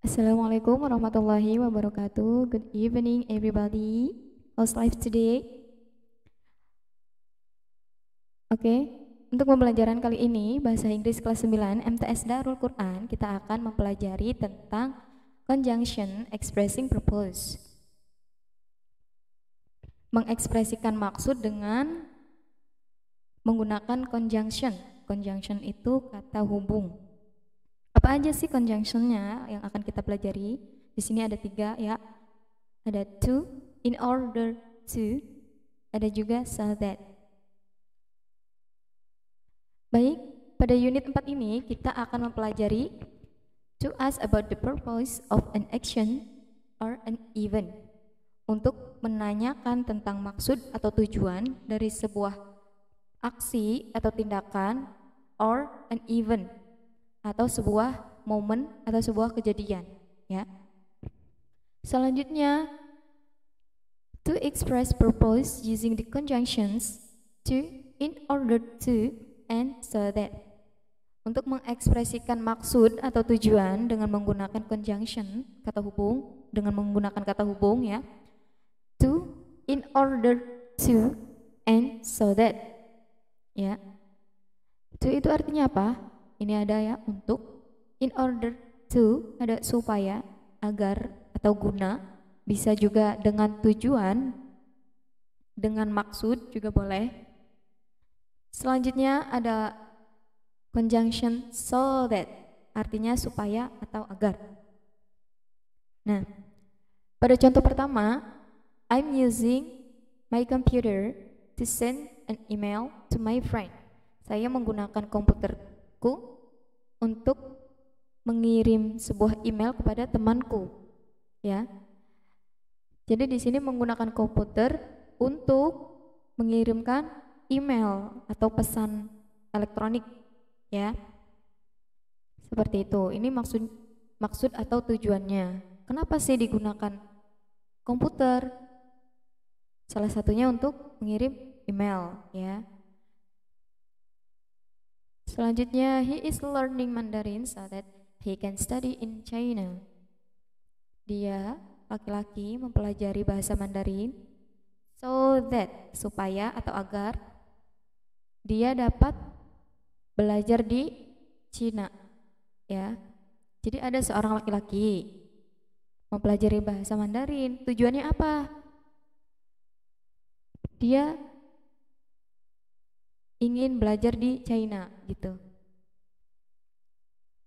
Assalamualaikum warahmatullahi wabarakatuh. Good evening everybody. How's life today? Oke, untuk pembelajaran kali ini bahasa Inggris kelas 9 MTS Darul Quran, kita akan mempelajari tentang conjunction expressing purpose. Mengekspresikan maksud dengan menggunakan conjunction. Conjunction itu kata hubung. Apa aja sih conjunctionnya yang akan kita pelajari? Di sini ada 3 ya. Ada to, in order to, ada juga so that. Baik, pada unit 4 ini kita akan mempelajari to ask about the purpose of an action or an event. Untuk menanyakan tentang maksud atau tujuan dari sebuah aksi atau tindakan or an event, atau sebuah momen atau sebuah kejadian ya. Selanjutnya, to express purpose using the conjunctions to, in order to, and so that. Untuk mengekspresikan maksud atau tujuan dengan menggunakan conjunction, kata hubung, dengan menggunakan kata hubung ya. To, in order to, and so that. Ya. To itu artinya apa? Ini ada ya, untuk, in order to ada supaya, agar atau guna, bisa juga dengan tujuan, dengan maksud juga boleh. Selanjutnya ada conjunction so that, artinya supaya atau agar. Nah, pada contoh pertama, I'm using my computer to send an email to my friend. Saya menggunakan komputerku untuk mengirim sebuah email kepada temanku, ya. Jadi di sini menggunakan komputer untuk mengirimkan email atau pesan elektronik, ya. Seperti itu. Ini maksud atau tujuannya. Kenapa sih digunakan komputer? Salah satunya untuk mengirim email, ya. Selanjutnya, he is learning Mandarin so that he can study in China. Dia, laki-laki, mempelajari bahasa Mandarin so that, supaya atau agar dia dapat belajar di Cina, ya. Jadi ada seorang laki-laki mempelajari bahasa Mandarin. Tujuannya apa? Dia ingin belajar di China gitu.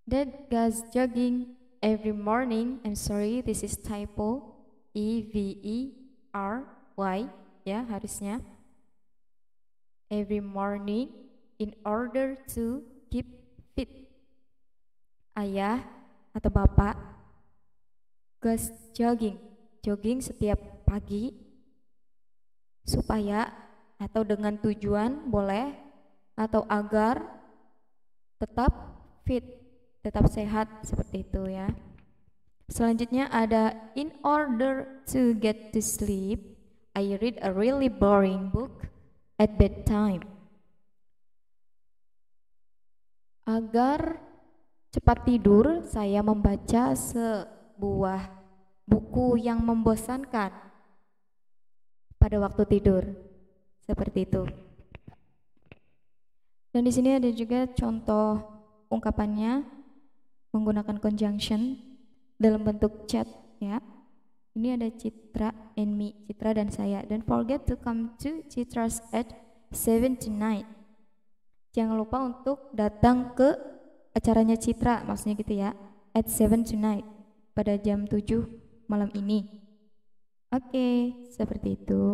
That goes jogging every morning. I'm sorry, this is typo. EVERY ya harusnya. Every morning in order to keep fit. Ayah atau bapak goes jogging. Jogging setiap pagi supaya atau dengan tujuan boleh, atau agar tetap fit, tetap sehat, seperti itu ya. Selanjutnya ada in order to get to sleep, I read a really boring book at bedtime. Agar cepat tidur, saya membaca sebuah buku yang membosankan pada waktu tidur. Seperti itu. Dan di sini ada juga contoh ungkapannya menggunakan conjunction dalam bentuk chat ya. Ini ada Citra and me, Citra dan saya. Don't forget to come to Citra's at 7 tonight. Jangan lupa untuk datang ke acaranya Citra, maksudnya gitu ya. At 7 tonight, pada jam 7 malam ini. Oke, seperti itu.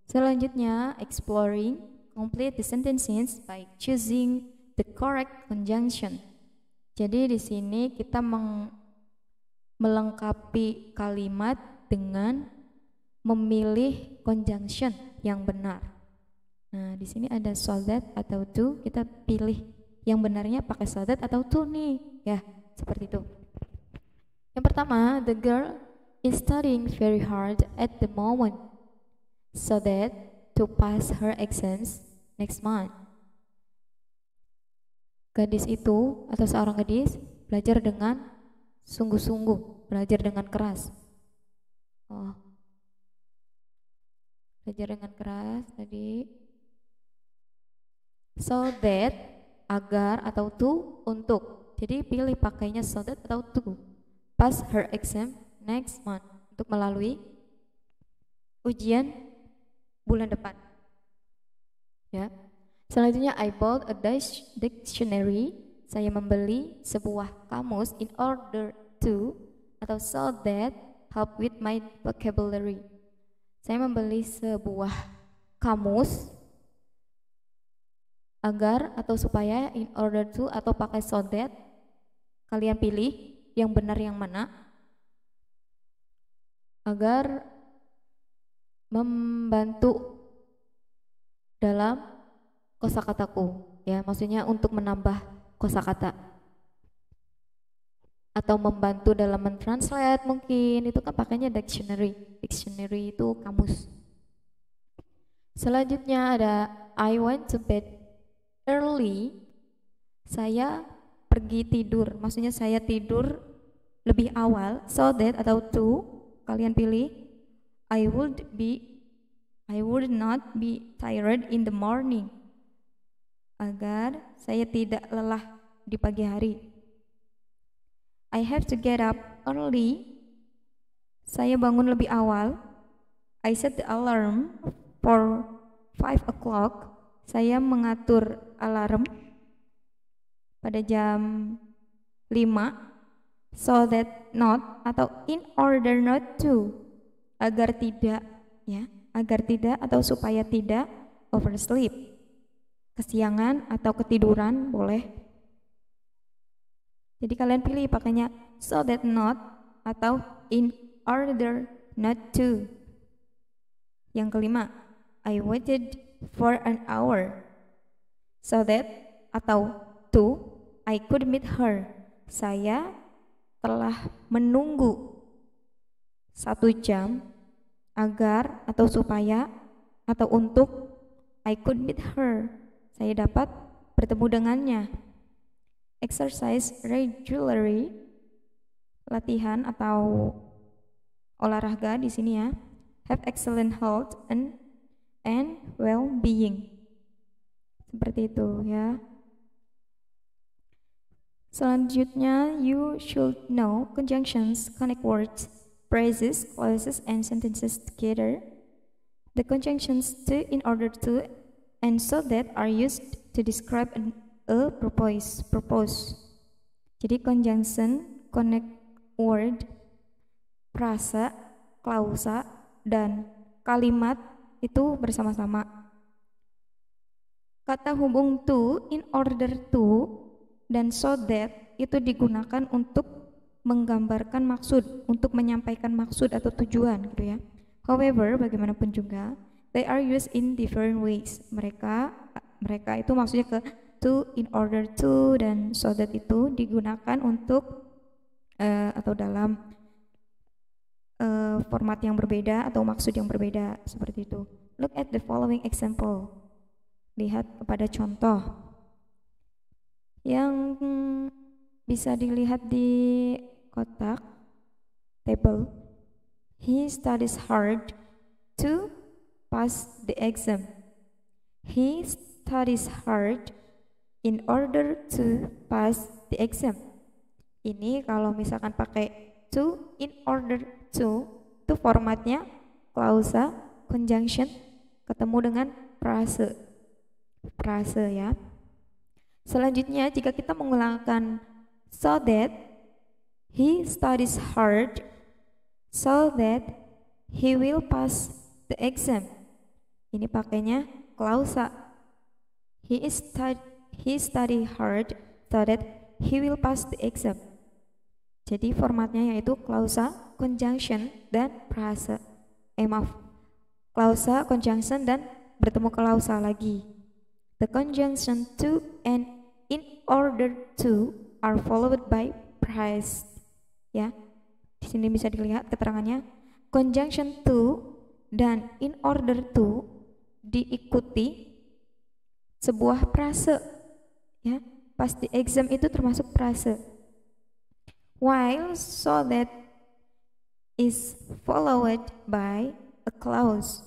Selanjutnya, exploring, complete the sentences by choosing the correct conjunction. Jadi di sini kita melengkapi kalimat dengan memilih conjunction yang benar. Nah, di sini ada so that atau to, kita pilih yang benarnya pakai so that atau to nih, ya, seperti itu. Yang pertama, the girl is studying very hard at the moment so that to pass her exams next month. Gadis itu atau seorang gadis belajar dengan sungguh-sungguh, belajar dengan keras. Belajar dengan keras tadi. So that, agar atau to, untuk. Jadi pilih pakainya so that atau to. Pass her exam next month, untuk melalui ujian bulan depan. Ya. Selanjutnya, I bought a dictionary. Saya membeli sebuah kamus in order to atau so that help with my vocabulary. Saya membeli sebuah kamus agar atau supaya, in order to atau pakai so that. Kalian pilih yang benar yang mana, agar membantu dalam kosakataku, ya, maksudnya untuk menambah kosakata atau membantu dalam mentranslate, mungkin itu kan pakainya dictionary. Dictionary itu kamus. Selanjutnya ada I went to bed early. Saya pergi tidur, maksudnya saya tidur lebih awal. So that atau to, kalian pilih. I would not be tired in the morning, agar saya tidak lelah di pagi hari. I have to get up early. Saya bangun lebih awal. I set the alarm for 5 o'clock. Saya mengatur alarm pada jam 5. So that not atau in order not to, agar tidak, ya, agar tidak atau supaya tidak oversleep, kesiangan atau ketiduran boleh. Jadi kalian pilih pakainya so that not atau in order not to. Yang kelima, I waited for an hour. So that atau to, I could meet her. Saya telah menunggu 1 jam agar atau supaya atau untuk, I could meet her, saya dapat bertemu dengannya. Exercise regularly, latihan atau olahraga di sini ya. Have excellent health and well-being, seperti itu ya. Selanjutnya, you should know conjunctions connect words, phrases, clauses, and sentences together. The conjunctions to, in order to, and so that are used to describe a purpose. Jadi conjunction connect word, frasa, klausa, dan kalimat itu bersama-sama. Kata hubung to, in order to, dan so that itu digunakan untuk menggambarkan maksud, untuk menyampaikan maksud atau tujuan gitu ya. However, bagaimanapun juga, they are used in different ways. Mereka itu maksudnya ke to, in order to, dan so that itu digunakan untuk atau dalam format yang berbeda atau maksud yang berbeda, seperti itu. Look at the following example. Lihat kepada contoh yang bisa dilihat di kotak table. He studies hard to pass the exam. He studies hard in order to pass the exam. Ini kalau misalkan pakai to, in order to, itu formatnya klausa, conjunction, ketemu dengan frase ya. Selanjutnya, jika kita menggunakan so that, he studies hard so that he will pass the exam. Ini pakainya klausa. He study hard so that he will pass the exam. Jadi formatnya yaitu klausa, conjunction, dan frase. Klausa, conjunction, dan bertemu klausa lagi. The conjunction to and in order to are followed by phrase. Ya, di sini bisa dilihat keterangannya. Conjunction to dan in order to diikuti sebuah frase. Ya, pasti exam itu termasuk frase. while so that is followed by a clause.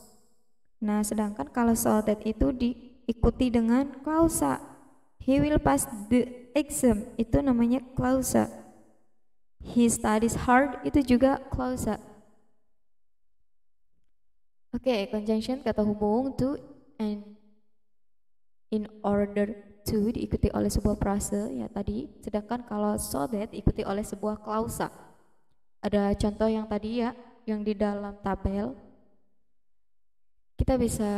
Nah, sedangkan kalau so that itu diikuti dengan klausa. He will pass the exam, itu namanya klausa. He studies hard, itu juga klausa. Oke, conjunction kata hubung to and in order to diikuti oleh sebuah frase ya tadi, sedangkan kalau so that diikuti oleh sebuah klausa. Ada contoh yang tadi ya, yang di dalam tabel. Kita bisa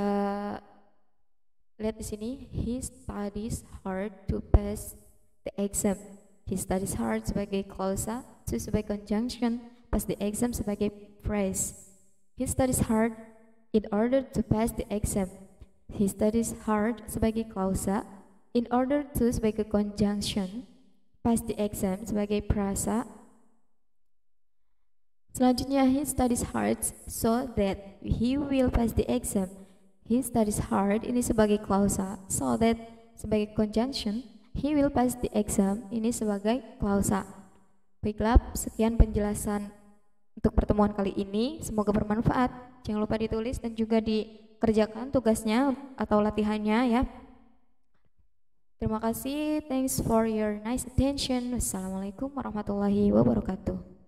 lihat di sini, he studies hard to pass the exam. He studies hard sebagai klausa, to sebagai conjunction, pass the exam sebagai phrase. He studies hard in order to pass the exam. He studies hard sebagai klausa, in order to sebagai conjunction, pass the exam sebagai prasa. Selanjutnya, he studies hard so that he will pass the exam. He studies hard ini sebagai klausa, so that sebagai conjunction, he will pass the exam ini sebagai klausa. Baiklah, sekian penjelasan untuk pertemuan kali ini. Semoga bermanfaat. Jangan lupa ditulis dan juga dikerjakan tugasnya atau latihannya ya. Terima kasih. Thanks for your nice attention. Wassalamualaikum warahmatullahi wabarakatuh.